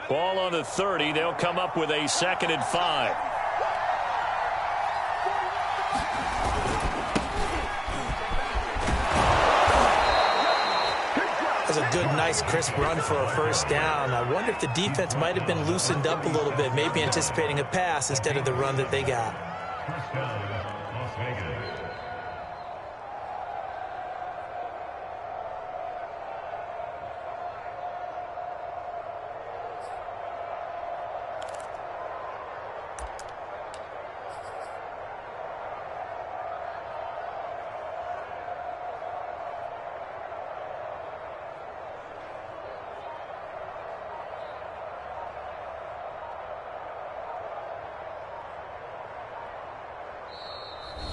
Ball on the 30. They'll come up with a 2nd and 5. That's a good, nice, crisp run for a first down. I wonder if the defense might have been loosened up a little bit, maybe anticipating a pass instead of the run that they got.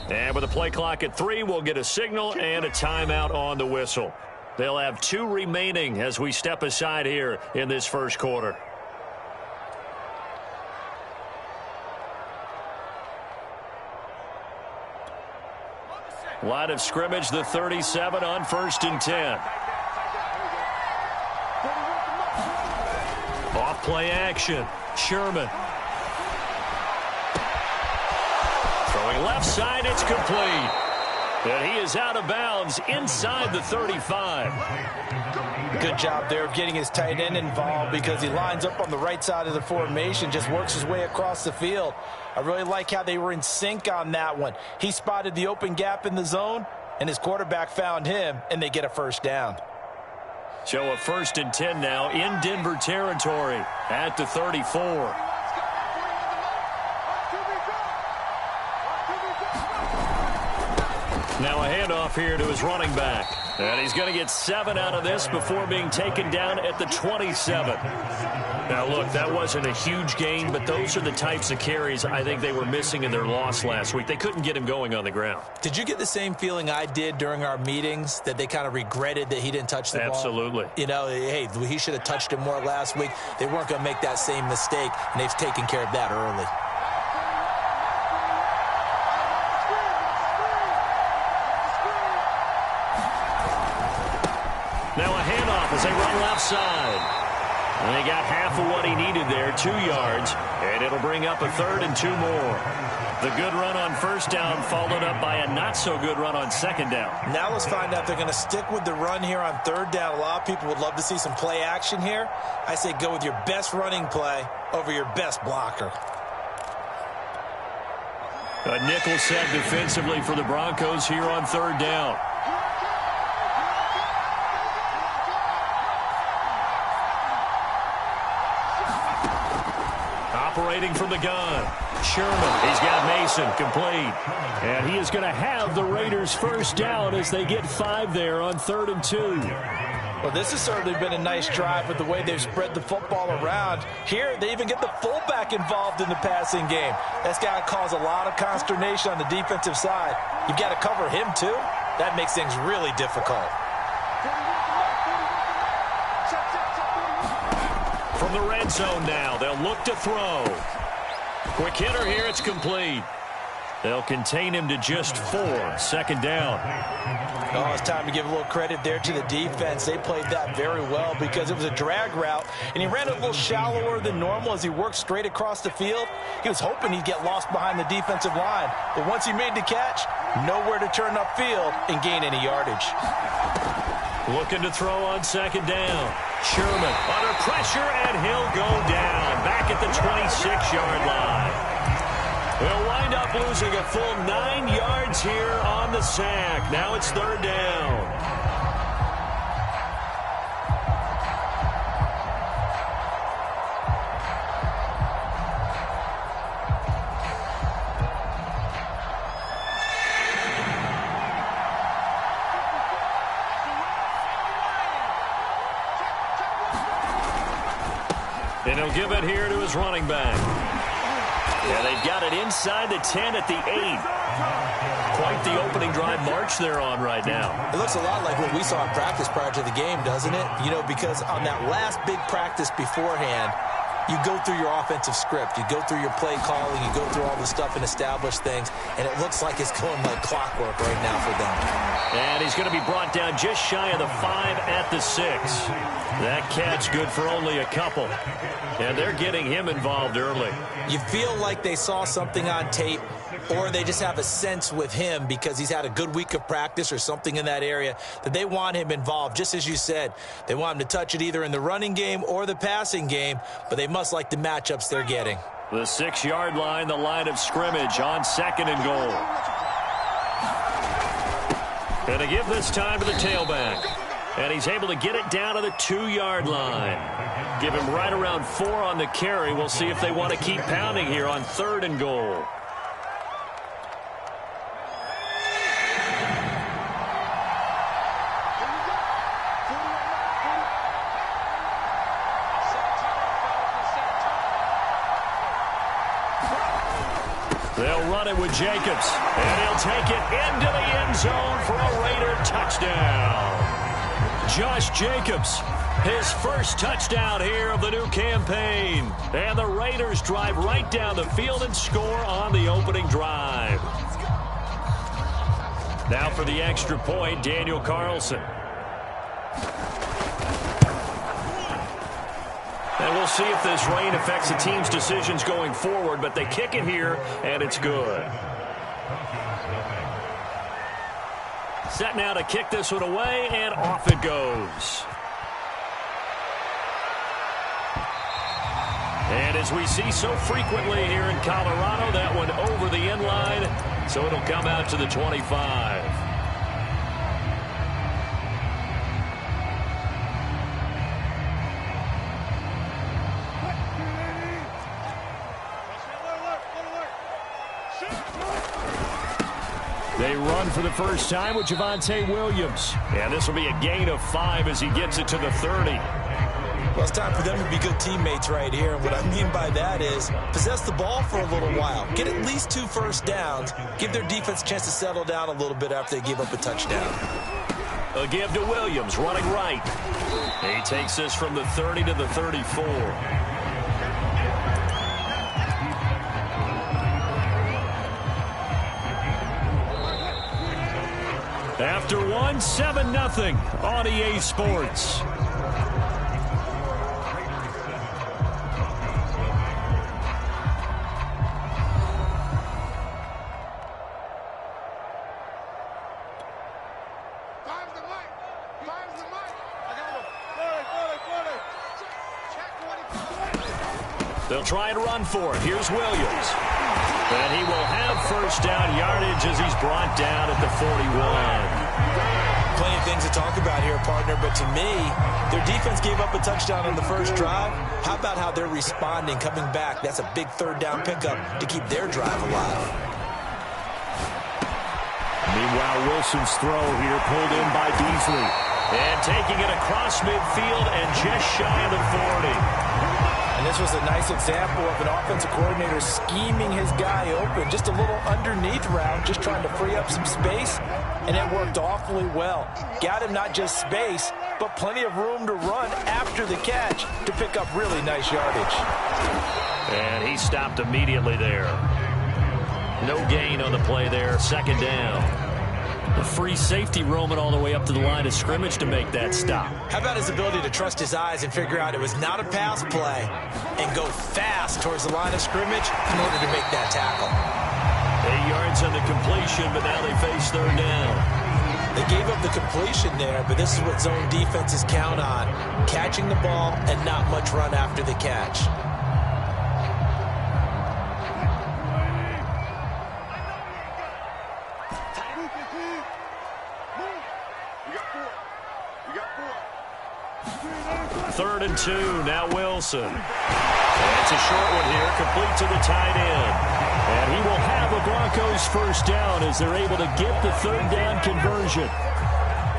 And with the play clock at 3, we'll get a signal and a timeout on the whistle. They'll have 2 remaining as we step aside here in this first quarter. Line of scrimmage, the 37 on 1st and 10. Off play action. Sherman. Throwing left side, it's complete. And he is out of bounds inside the 35. Good job there of getting his tight end involved because he lines up on the right side of the formation, just works his way across the field. I really like how they were in sync on that one. He spotted the open gap in the zone, and his quarterback found him, and they get a first down. So a 1st and 10 now in Denver territory at the 34. Now a handoff here to his running back. And he's going to get 7 out of this before being taken down at the 27. Now, look, that wasn't a huge gain, but those are the types of carries I think they were missing in their loss last week. They couldn't get him going on the ground. Did you get the same feeling I did during our meetings, that they kind of regretted that he didn't touch the ball? Absolutely. You know, hey, he should have touched it more last week. They weren't going to make that same mistake, and they've taken care of that early. Now a handoff as they run left side. And they got half of what he needed there, 2 yards, and it'll bring up a 3rd and 2 more. The good run on 1st down followed up by a not-so-good run on 2nd down. Now let's find out they're going to stick with the run here on 3rd down. A lot of people would love to see some play action here. I say go with your best running play over your best blocker. A nickel set defensively for the Broncos here on 3rd down. Operating from the gun. Sherman, he's got Mason, complete. And he is going to have the Raiders first down as they get 5 there on 3rd and 2. Well, this has certainly been a nice drive with the way they've spread the football around. Here, they even get the fullback involved in the passing game. That's got to cause a lot of consternation on the defensive side. You've got to cover him, too. That makes things really difficult. From the red zone now, they'll look to throw. Quick hitter here, it's complete. They'll contain him to just 4, 2nd down. Oh, it's time to give a little credit there to the defense. They played that very well because it was a drag route, and he ran a little shallower than normal as he worked straight across the field. He was hoping he'd get lost behind the defensive line, but once he made the catch, nowhere to turn upfield and gain any yardage. Looking to throw on 2nd down. Sherman under pressure, and he'll go down back at the 26-yard line. They'll wind up losing a full 9 yards here on the sack. Now it's 3rd down. And he'll give it here to his running back. Yeah, they've got it inside the 10 at the 8. Quite the opening drive march they're on right now. It looks a lot like what we saw in practice prior to the game, doesn't it? You know, because on that last big practice beforehand, You go through your offensive script. You go through your play calling. You go through all the stuff and establish things, and it looks like it's going like clockwork right now for them. And he's going to be brought down just shy of the 5 at the 6. That catch good for only a couple. And they're getting him involved early. You feel like they saw something on tape, or they just have a sense with him because he's had a good week of practice or something in that area that they want him involved. Just as you said, they want him to touch it either in the running game or the passing game, but they must like the matchups they're getting. The 6-yard line, the line of scrimmage on 2nd and goal. And to give this time to the tailback. And he's able to get it down to the 2-yard line. Give him right around 4 on the carry. We'll see if they want to keep pounding here on 3rd and goal. They'll run it with Jacobs, and he'll take it into the end zone for a Raider touchdown. Josh Jacobs, his first touchdown here of the new campaign. And the Raiders drive right down the field and score on the opening drive. Now for the extra point, Daniel Carlson. And we'll see if this rain affects the team's decisions going forward, but they kick it here, and it's good. Set now to kick this one away, and off it goes. And as we see so frequently here in Colorado, that one over the end line, so it'll come out to the 25. They run for the first time with Javonte Williams. And this will be a gain of 5 as he gets it to the 30. Well, it's time for them to be good teammates right here. And what I mean by that is possess the ball for a little while. Get at least 2 first downs. Give their defense a chance to settle down a little bit after they give up a touchdown. A give to Williams, running right. He takes this from the 30 to the 34. After one, 7-0 on EA Sports. They'll try and run for it. Here's Williams. And he will have first down yardage as he's brought down at the 41. Plenty of things to talk about here, partner, but to me, their defense gave up a touchdown on the first drive. How about how they're responding, coming back? That's a big third down pickup to keep their drive alive. Meanwhile, Wilson's throw here pulled in by Beasley. And taking it across midfield and just shy of the 40. And this was a nice example of an offensive coordinator scheming his guy open. Just a little underneath route, just trying to free up some space, and it worked awfully well. Got him not just space, but plenty of room to run after the catch to pick up really nice yardage. And he stopped immediately there. No gain on the play there, second down. The free safety roaming all the way up to the line of scrimmage to make that stop. How about his ability to trust his eyes and figure out it was not a pass play and go fast towards the line of scrimmage in order to make that tackle. 8 yards on the completion, but now they face third down. They gave up the completion there, but this is what zone defenses count on. Catching the ball and not much run after the catch. Third and 2, now Wilson. And it's a short one here, complete to the tight end. And he will have the Broncos first down as they're able to get the third down conversion.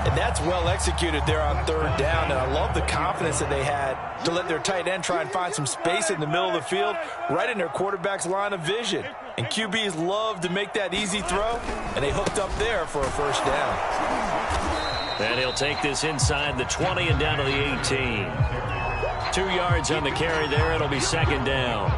And that's well executed there on third down. And I love the confidence that they had to let their tight end try and find some space in the middle of the field, right in their quarterback's line of vision. And QBs love to make that easy throw, and they hooked up there for a first down. And he'll take this inside the 20 and down to the 18. 2 yards on the carry there. It'll be second down.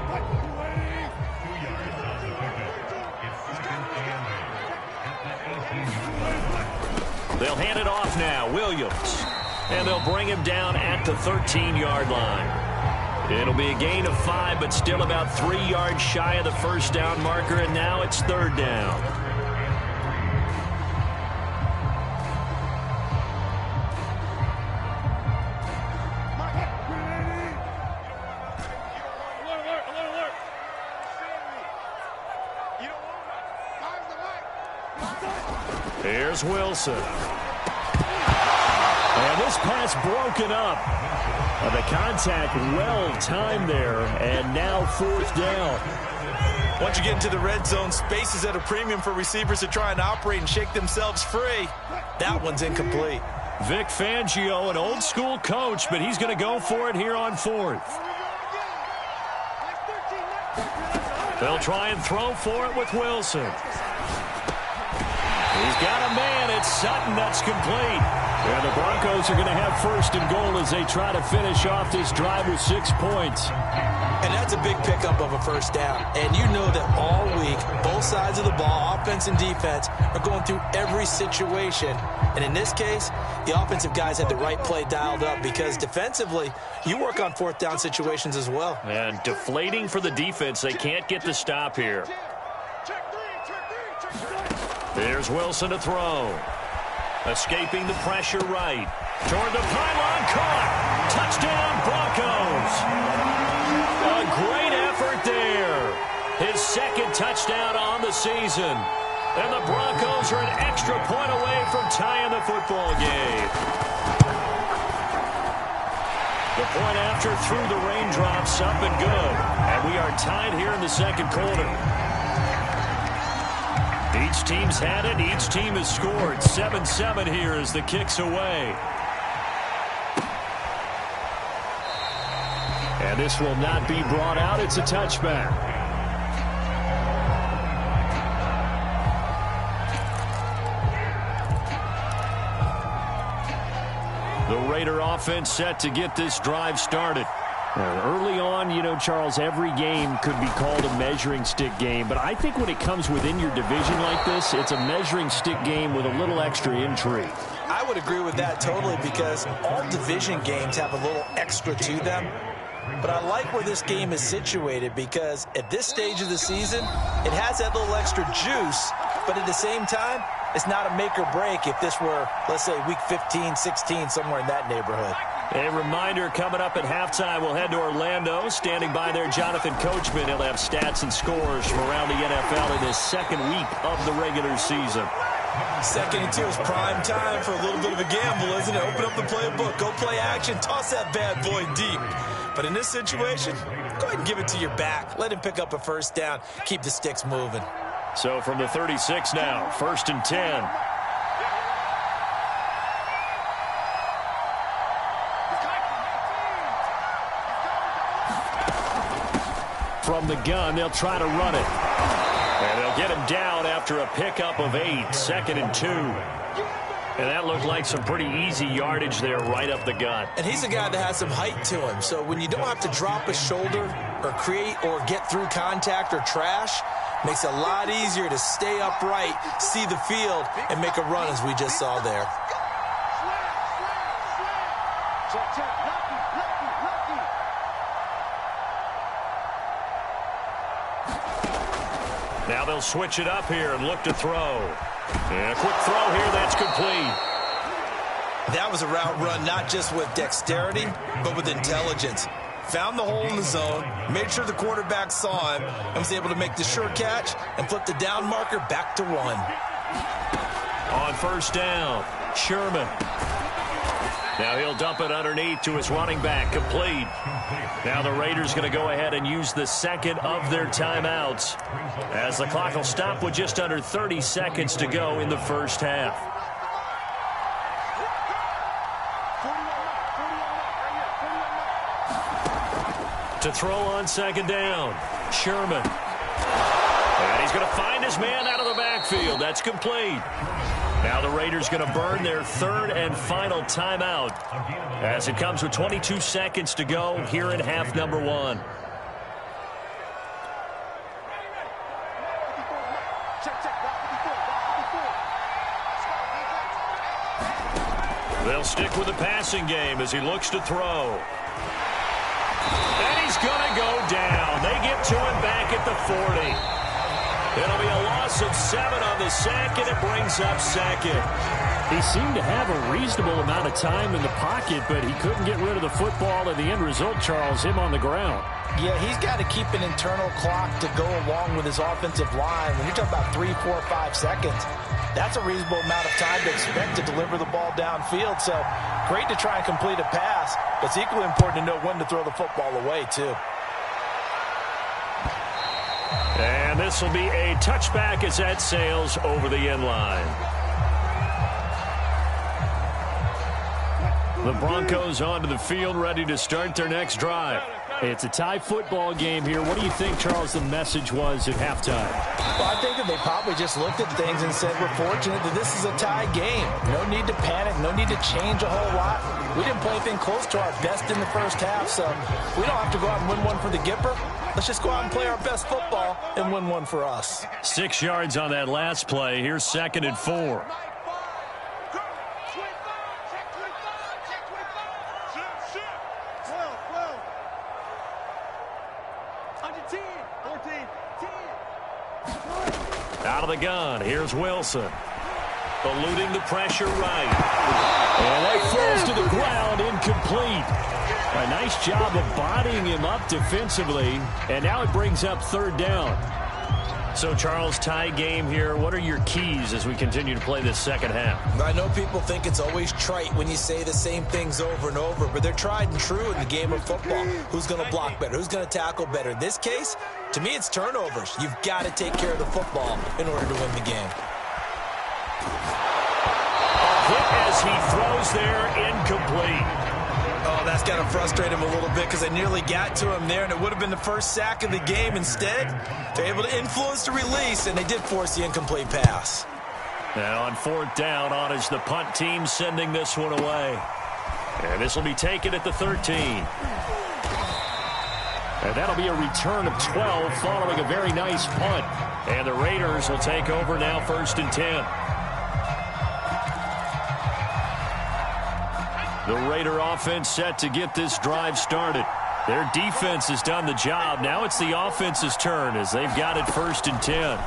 They'll hand it off now. Williams. And they'll bring him down at the 13-yard line. It'll be a gain of 5, but still about 3 yards shy of the first down marker, and now it's third down. Here's Wilson. And this pass broken up. The contact well timed there, and now fourth down. Once you get into the red zone, space is at a premium for receivers to try and operate and shake themselves free. That one's incomplete. Vic Fangio, an old-school coach, but he's going to go for it here on fourth. They'll try and throw for it with Wilson. He's got a man. It's Sutton. That's complete. And the Broncos are going to have first and goal as they try to finish off this drive with 6 points. And that's a big pickup of a first down. And you know that all week, both sides of the ball, offense and defense, are going through every situation. And in this case, the offensive guys had the right play dialed up because defensively, you work on fourth down situations as well. And deflating for the defense. They can't get the stop here. There's Wilson to throw. Escaping the pressure right. Toward the pylon, caught. Touchdown, Broncos. A great effort there. His second touchdown on the season. And the Broncos are an extra point away from tying the football game. The point after through the raindrops, up and good. And we are tied here in the second quarter. Each team's had it. Each team has scored. 7-7 here as the kick's away. And this will not be brought out. It's a touchback. The Raider offense set to get this drive started. Early on, you know, Charles, every game could be called a measuring stick game. But I think when it comes within your division like this, it's a measuring stick game with a little extra intrigue. I would agree with that totally because all division games have a little extra to them. But I like where this game is situated because at this stage of the season, it has that little extra juice. But at the same time, it's not a make or break if this were, let's say, week 15, 16, somewhere in that neighborhood. A reminder, coming up at halftime, we'll head to Orlando. Standing by there, Jonathan Coachman. He'll have stats and scores from around the NFL in his second week of the regular season. 2nd and 2 is prime time for a little bit of a gamble, isn't it? Open up the playbook, go play action, toss that bad boy deep. But in this situation, go ahead and give it to your back. Let him pick up a first down, keep the sticks moving. So from the 36 now, 1st and 10. From the gun, they'll try to run it. And they'll get him down after a pickup of 8, 2nd and 2. And that looked like some pretty easy yardage there right up the gut. And he's a guy that has some height to him. So when you don't have to drop a shoulder or create or get through contact or trash, makes it a lot easier to stay upright, see the field, and make a run as we just saw there. Now they'll switch it up here and look to throw. And a quick throw here, that's complete. That was a route run not just with dexterity, but with intelligence. Found the hole in the zone, made sure the quarterback saw him, and was able to make the sure catch and flip the down marker back to 1. On first down, Sherman. Now he'll dump it underneath to his running back, complete. Now the Raiders going to go ahead and use the second of their timeouts as the clock will stop with just under 30 seconds to go in the first half. To throw on second down, Sherman. And he's going to find his man out of the backfield. That's complete. Now the Raiders going to burn their third and final timeout as it comes with 22 seconds to go here in half number one. They'll stick with the passing game as he looks to throw. And he's going to go down. They get to him back at the 40. It'll be a loss of 7 on the sack, and it brings up second. He seemed to have a reasonable amount of time in the pocket, but he couldn't get rid of the football, and the end result, Charles, him on the ground. Yeah, he's got to keep an internal clock to go along with his offensive line. When you're talking about 3, 4, 5 seconds, that's a reasonable amount of time to expect to deliver the ball downfield. So great to try and complete a pass, but it's equally important to know when to throw the football away, too. And this will be a touchback as that sails over the end line. The Broncos onto the field, ready to start their next drive. It's a tie football game here. What do you think, Charles, the message was at halftime? Well, I think that they probably just looked at things and said, we're fortunate that this is a tie game. No need to panic, no need to change a whole lot. We didn't play anything close to our best in the first half, so we don't have to go out and win one for the Gipper. Let's just go out and play our best football and win one for us. 6 yards on that last play. Here's 2nd and 4. Out of the gun, here's Wilson. Eluding the pressure right. And that falls to the ground, incomplete. A nice job of bodying him up defensively, and now it brings up 3rd down. So, Charles, tie game here. What are your keys as we continue to play this second half? I know people think it's always trite when you say the same things over and over, but they're tried and true in the game of football. Who's going to block better? Who's going to tackle better? In this case, to me, it's turnovers. You've got to take care of the football in order to win the game. A hit as he throws there, incomplete. Oh, that's got to frustrate him a little bit because they nearly got to him there, and it would have been the first sack of the game. Instead, they're able to influence the release, and they did force the incomplete pass. Now on 4th down, on is the punt team sending this one away. And this will be taken at the 13. And that'll be a return of 12 following a very nice punt. And the Raiders will take over now 1st and 10. The Raider offense set to get this drive started. Their defense has done the job. Now it's the offense's turn as they've got it 1st and 10.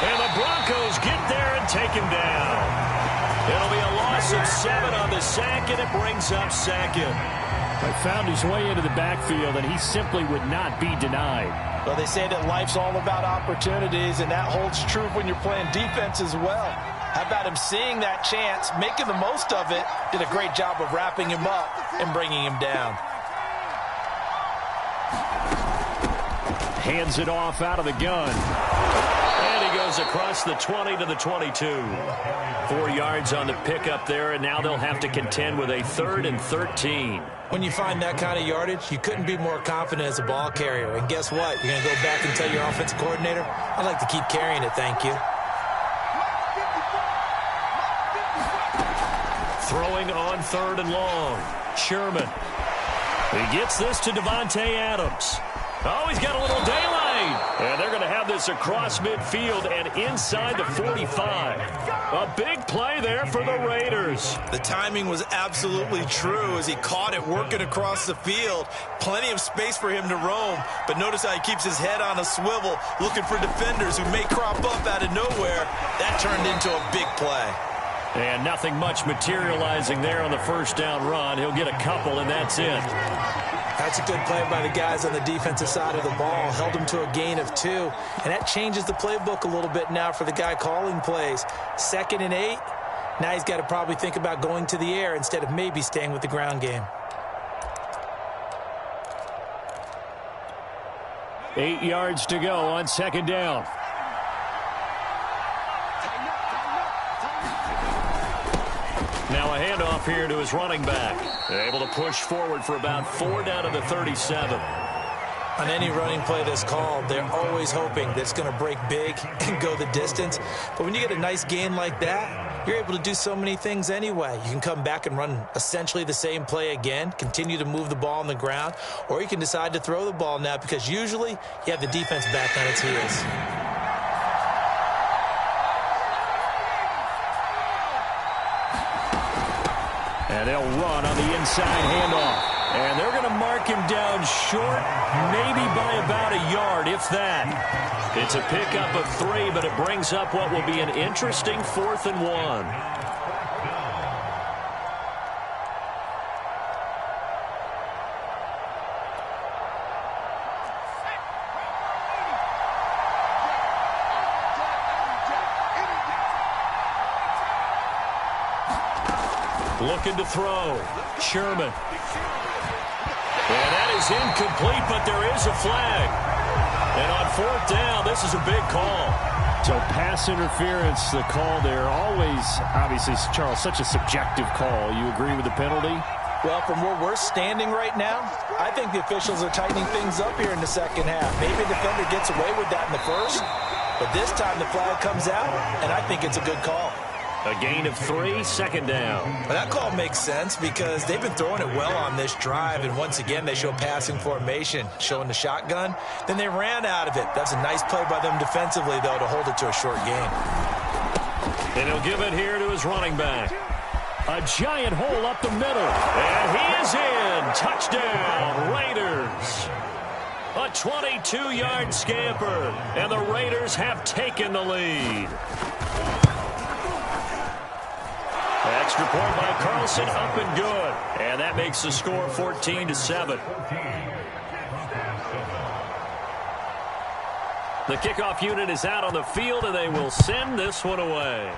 And the Broncos get there and take him down. It'll be a loss of 7 on the sack, and it brings up 2nd. But found his way into the backfield, and he simply would not be denied. Well, they say that life's all about opportunities, and that holds true when you're playing defense as well. How about him seeing that chance, making the most of it, did a great job of wrapping him up and bringing him down. Hands it off out of the gun. And he goes across the 20 to the 22. 4 yards on the pickup there, and now they'll have to contend with a 3rd and 13. When you find that kind of yardage, you couldn't be more confident as a ball carrier. And guess what? You're going to go back and tell your offensive coordinator, I'd like to keep carrying it, thank you. Throwing on 3rd and long. Sherman. He gets this to Devontae Adams. Oh, he's got a little daylight. And they're going to have this across midfield and inside the 45. A big play there for the Raiders. The timing was absolutely true as he caught it working across the field. Plenty of space for him to roam. But notice how he keeps his head on a swivel, looking for defenders who may crop up out of nowhere. That turned into a big play. And nothing much materializing there on the 1st down run. He'll get a couple, and that's it. That's a good play by the guys on the defensive side of the ball. Held him to a gain of 2. And that changes the playbook a little bit now for the guy calling plays. 2nd and 8. Now he's got to probably think about going to the air instead of maybe staying with the ground game. 8 yards to go on 2nd down. Now a handoff here to his running back. Able to push forward for about 4 down to the 37. On any running play that's called, they're always hoping that it's going to break big and go the distance. But when you get a nice gain like that, you're able to do so mmany things anyway. You can come back and run essentially the same play again, continue to move the ball on the ground, or you can decide to throw the ball now because usually you have the defense back on its heels. And they'll run on the inside handoff. And they're going to mark him down short, maybe by about a yard, if that. It's a pickup of 3, but it brings up what will be an interesting 4th and 1. Looking to throw. Sherman. And that is incomplete, but there is a flag. And on 4th down, this is a big call. So pass interference, the call there. Always, obviously, Charles, such a subjective call. You agree with the penalty? Well, from where we're standing right now, I think the officials are tightening things up here in the second half. Maybe a defender gets away with that in the first, but this time the flag comes out, and I think it's a good call. A gain of 3, 2nd down. Well, that call makes sense because they've been throwing it well on this drive, and once again they show passing formation, showing the shotgun. Then they ran out of it. That's a nice play by them defensively, though, to hold it to a short gain. And he'll give it here to his running back. A giant hole up the middle. And he is in. Touchdown, Raiders. A 22-yard scamper, and the Raiders have taken the lead. Extra point by Carlson, up and good. And that makes the score 14-7. The kickoff unit is out on the field, and they will send this one away.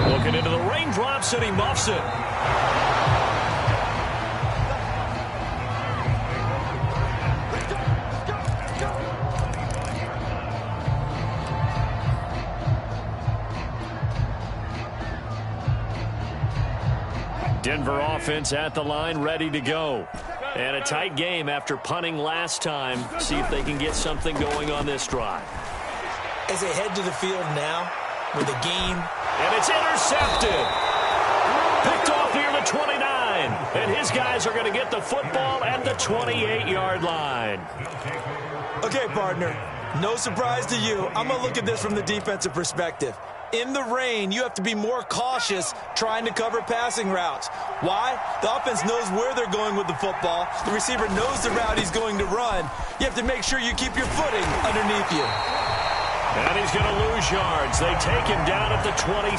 Looking into the raindrops, and he muffs it. Denver offense at the line, ready to go. And a tight game after punting last time. See if they can get something going on this drive. As they head to the field now with a game. And it's intercepted. Picked off near the 29. And his guys are going to get the football at the 28-yard line. Okay, partner, no surprise to you. I'm going to look at this from the defensive perspective. In the rain, you have to be more cautious trying to cover passing routes. Why? The offense knows where they're going with the football. The receiver knows the route he's going to run. You have to make sure you keep your footing underneath you. And he's going to lose yards. They take him down at the 26.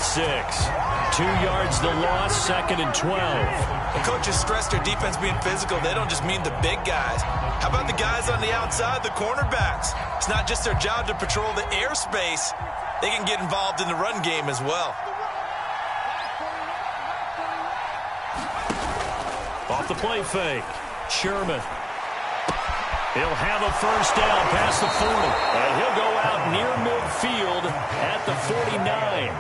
2 yards the loss, 2nd and 12. The coaches stress their defense being physical. They don't just mean the big guys. How about the guys on the outside, the cornerbacks? It's not just their job to patrol the airspace. They can get involved in the run game as well. Off the play fake. Sherman. He'll have a first down past the 40. And he'll go out near midfield at the 49.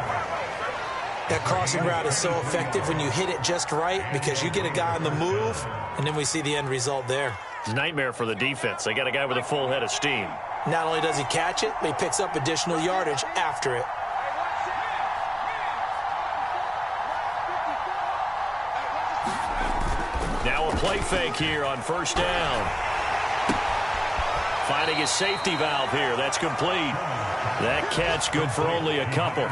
That crossing route is so effective when you hit it just right because you get a guy on the move, and then we see the end result there. Nightmare for the defense. They got a guy with a full head of steam. Not only does he catch it, but he picks up additional yardage after it. Now a play fake here on first down. Finding his safety valve here. That's complete. That catch good for only a couple.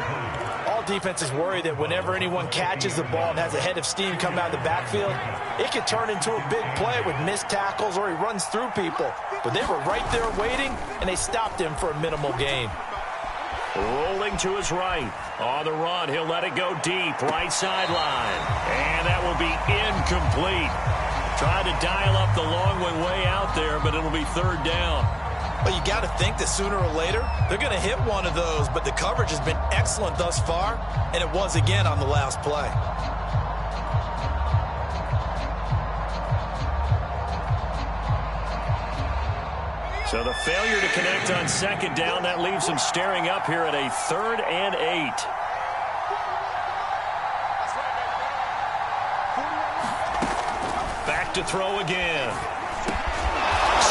All defenses worry that whenever anyone catches the ball and has a head of steam come out of the backfield, it could turn into a big play with missed tackles or he runs through people. But they were right there waiting, and they stopped him for a minimal gain. Rolling to his right. On the run, he'll let it go deep. Right sideline. And that will be incomplete. Tried to dial up the long way out there, but it'll be 3rd down. Well, you got to think that sooner or later, they're going to hit one of those, but the coverage has been excellent thus far, and it was again on the last play. So the failure to connect on 2nd down, that leaves them staring up here at a 3rd and 8. Back to throw again.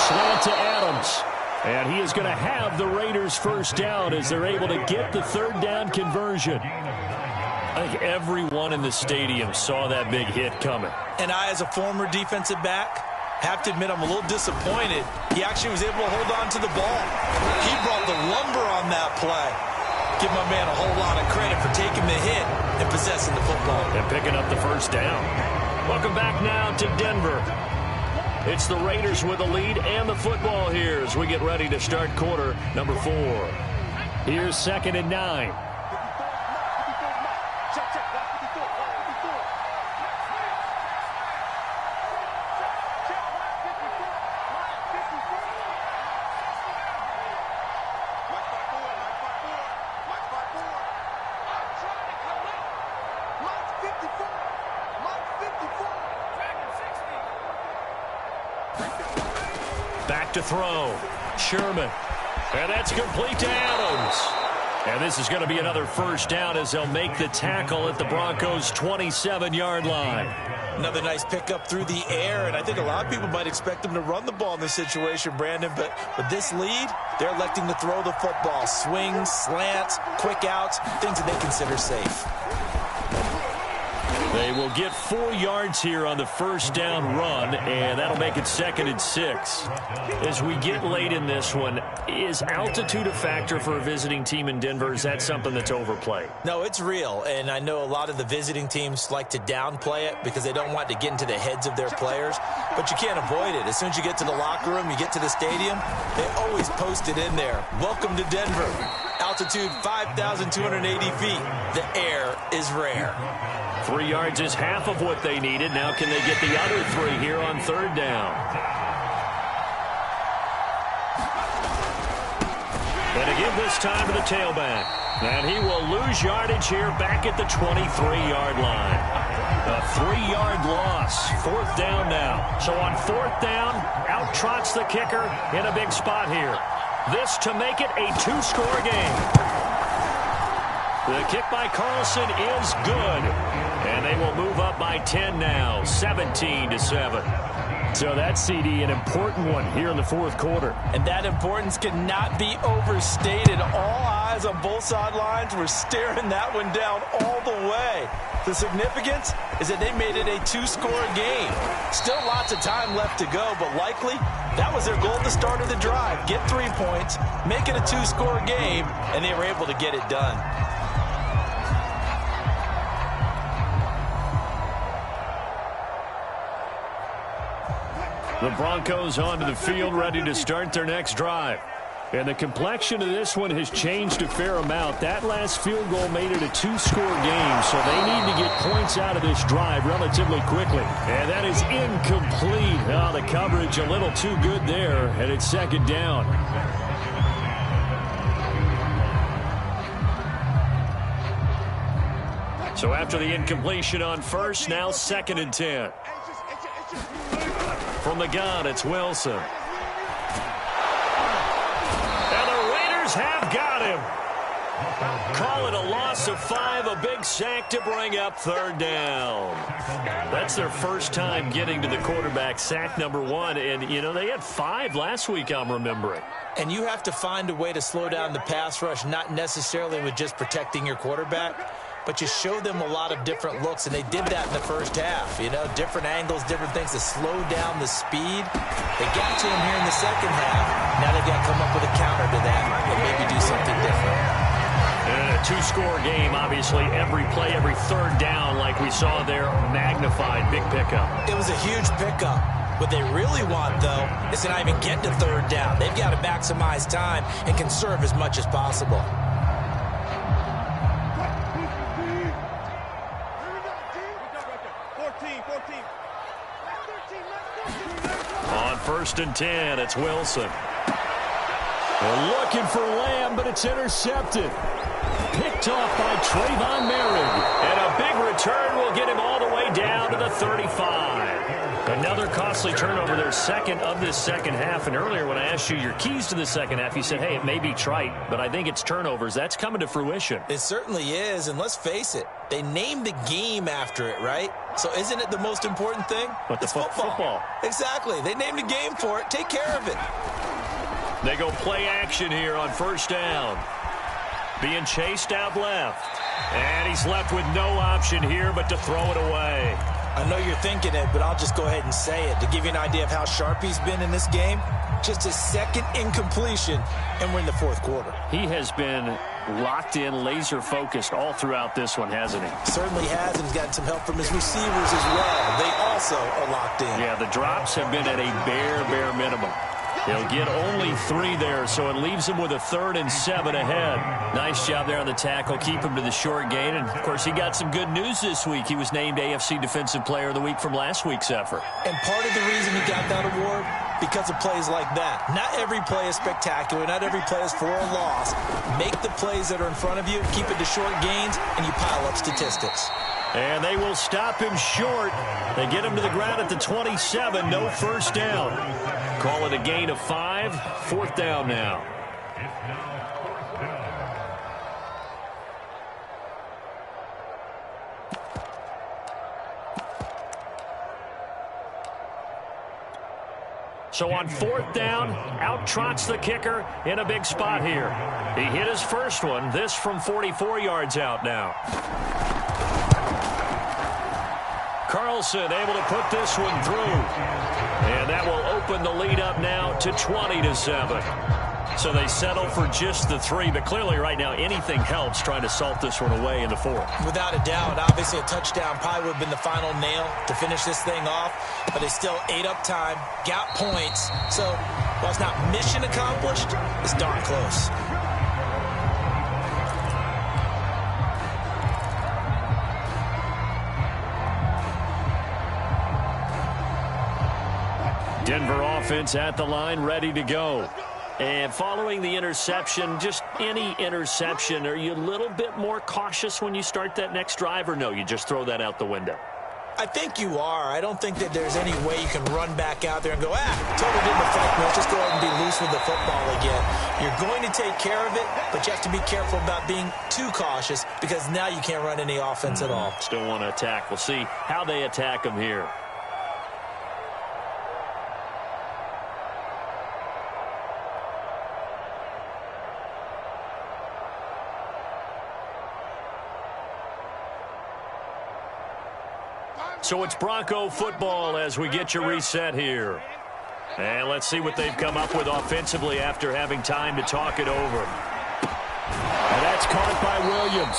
slant to Adams. And he is going to have the Raiders first down as they're able to get the third down conversion. I think everyone in the stadium saw that big hit coming. And I, as a former defensive back, have to admit I'm a little disappointed. He actually was able to hold on to the ball. He brought the lumber on that play. Give my man a whole lot of credit for taking the hit and possessing the football. And picking up the first down. Welcome back now to Denver. It's the Raiders with the lead and the football here as we get ready to start quarter number 4. Here's 2nd and 9. Back to throw. Sherman. And that's complete to Adams. And this is going to be another first down as they'll make the tackle at the Broncos' 27-yard line. Another nice pickup through the air, and I think a lot of people might expect them to run the ball in this situation, Brandon, but with this lead, they're electing to throw the football. Swings, slants, quick outs, things that they consider safe. They will get 4 yards here on the first down run, and that'll make it 2nd and 6. As we get late in this one, is altitude a factor for a visiting team in Denver? Is that something that's overplayed? No, it's real, and I know a lot of the visiting teams like to downplay it because they don't want to get into the heads of their players, but you can't avoid it. As soon as you get to the locker room, you get to the stadium, they always post it in there. Welcome to Denver. Altitude 5,280 feet. The air is rare. 3 yards is half of what they needed. Now can they get the other 3 here on third down? And again this time to the tailback. And he will lose yardage here back at the 23-yard line. A 3-yard loss. 4th down now. So on 4th down, out trots the kicker in a big spot here. This to make it a 2-score game. The kick by Carlson is good. And they will move up by 10 now, 17-7. So that CD, an important one here in the 4th quarter. And that importance cannot be overstated. All eyes on both sidelines were staring that one down all the way. The significance is that they made it a 2-score game. Still lots of time left to go, but likely that was their goal at the start of the drive. Get 3 points, make it a 2-score game, and they were able to get it done. The Broncos onto the field, ready to start their next drive. And the complexion of this one has changed a fair amount. That last field goal made it a 2-score game, so they need to get points out of this drive relatively quickly. And that is incomplete. Oh, the coverage a little too good there, and it's 2nd down. So after the incompletion on first, now 2nd and 10. From the gun, it's Wilson. And the Raiders have got him. Call it a loss of 5, a big sack to bring up 3rd down. That's their first time getting to the quarterback, sack number 1. And, you know, they had 5 last week, I'm remembering. And you have to find a way to slow down the pass rush, not necessarily with just protecting your quarterback, but you show them a lot of different looks, and they did that in the first half. You know, different angles, different things to slow down the speed. They got to him here in the second half. Now they've got to come up with a counter to that and maybe do something different. And a 2-score game, obviously, every play, every 3rd down, like we saw there, magnified, big pickup. It was a huge pickup. What they really want, though, is to not even get to 3rd down. They've got to maximize time and conserve as much as possible. On 1st and 10, it's Wilson. They're looking for Lamb, but it's intercepted. Picked off by Trayvon Merrick. And a big return will get him all the way down to the 35. Another costly turnover, their second of this second half. And earlier when I asked you your keys to the second half, you said, hey, it may be trite, but I think it's turnovers. That's coming to fruition. It certainly is, and let's face it, they named the game after it, right? So isn't it the most important thing? But it's football. Exactly. They named a game for it. Take care of it. They go play action here on first down. Being chased out left. And he's left with no option here but to throw it away. I know you're thinking it, but I'll just go ahead and say it. To give you an idea of how sharp he's been in this game, just his second incompletion, and we're in the fourth quarter. He has been locked in, laser-focused all throughout this one, hasn't he? Certainly has, and he's gotten some help from his receivers as well. They also are locked in. Yeah, the drops have been at a bare minimum. He'll get only 3 there, so it leaves him with a 3rd and 7 ahead. Nice job there on the tackle. Keep him to the short gain. And, of course, he got some good news this week. He was named AFC Defensive Player of the Week from last week's effort. And part of the reason he got that award, because of plays like that. Not every play is spectacular. Not every play is for a loss. Make the plays that are in front of you, keep it to short gains, and you pile up statistics. And they will stop him short. They get him to the ground at the 27. No first down. Call it a gain of 5. 4th down now. So on 4th down, out trots the kicker in a big spot here. He hit his first one. This from 44 yards out now. Carlson able to put this one through. And that will open the lead up now to 20-7. So they settle for just the 3, but clearly right now anything helps trying to salt this one away in the 4th. Without a doubt, obviously a touchdown probably would have been the final nail to finish this thing off, but they still ate up time, got points. So while it's not mission accomplished, it's darn close. Denver offense at the line, ready to go. And following the interception, just any interception, are you a little bit more cautious when you start that next drive, or no, you just throw that out the window? I think you are. I don't think that there's any way you can run back out there and go, totally didn't affect me. Let's just go ahead and be loose with the football again. You're going to take care of it, but you have to be careful about being too cautious because now you can't run any offense at all. Still want to attack. We'll see how they attack them here. So it's Bronco football as we get you reset here. And let's see what they've come up with offensively after having time to talk it over. And that's caught by Williams.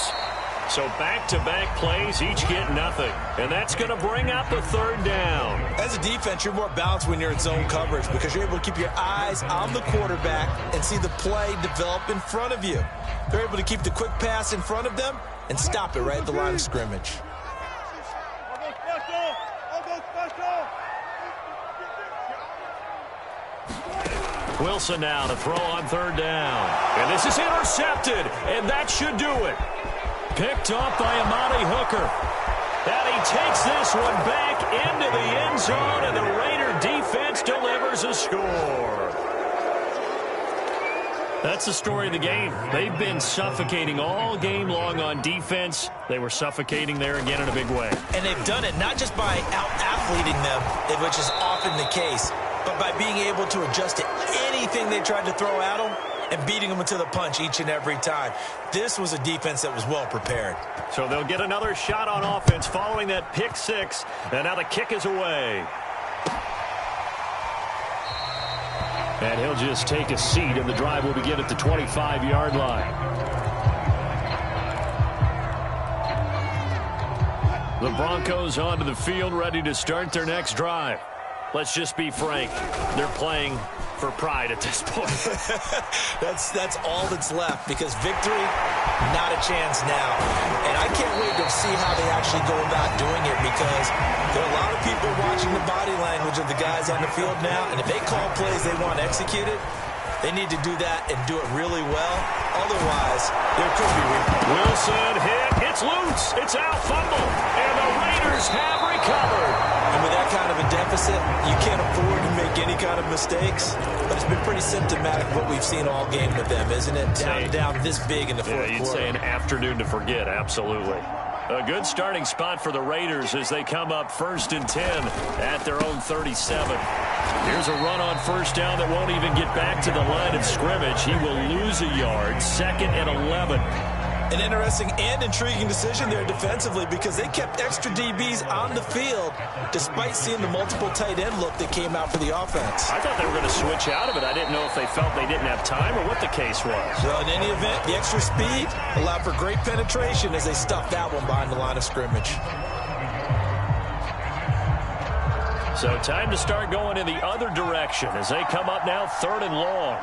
So back-to-back plays, each get nothing. And that's going to bring up a 3rd down. As a defense, you're more balanced when you're in zone coverage because you're able to keep your eyes on the quarterback and see the play develop in front of you. They're able to keep the quick pass in front of them and stop it right at the line of scrimmage. Wilson now to throw on 3rd down. And this is intercepted, and that should do it. Picked off by Amani Hooker. And he takes this one back into the end zone, and the Raider defense delivers a score. That's the story of the game. They've been suffocating all game long on defense. They were suffocating there again in a big way. And they've done it not just by out-athleting them, which is often the case, but by being able to adjust to anything they tried to throw at them and beating them to the punch each and every time. This was a defense that was well prepared. So they'll get another shot on offense following that pick 6. And now the kick is away. And he'll just take a seat, and the drive will begin at the 25-yard line. The Broncos onto the field, ready to start their next drive. Let's just be frank. They're playing for pride at this point. That's all that's left because victory, not a chance now. And I can't wait to see how they actually go about doing it because there are a lot of people watching the body language of the guys on the field now, and if they call plays they want executed, They need to do that and do it really well. Otherwise, there could be repercussions. Wilson hit. It's loose. It's out. Fumble. And the Raiders have recovered. And with that kind of a deficit, you can't afford to make any kind of mistakes. But it's been pretty symptomatic of what we've seen all game with them, isn't it? Down this big in the fourth quarter. You'd say an afternoon to forget. Absolutely. A good starting spot for the Raiders as they come up 1st and 10 at their own 37. Here's a run on first down that won't even get back to the line of scrimmage. He will lose a yard. 2nd and 11. An interesting and intriguing decision there defensively because they kept extra DBs on the field despite seeing the multiple tight end look that came out for the offense. I thought they were going to switch out of it. I didn't know if they felt they didn't have time or what the case was. Well, in any event, the extra speed allowed for great penetration as they stuffed that one behind the line of scrimmage. So time to start going in the other direction as they come up now 3rd and long.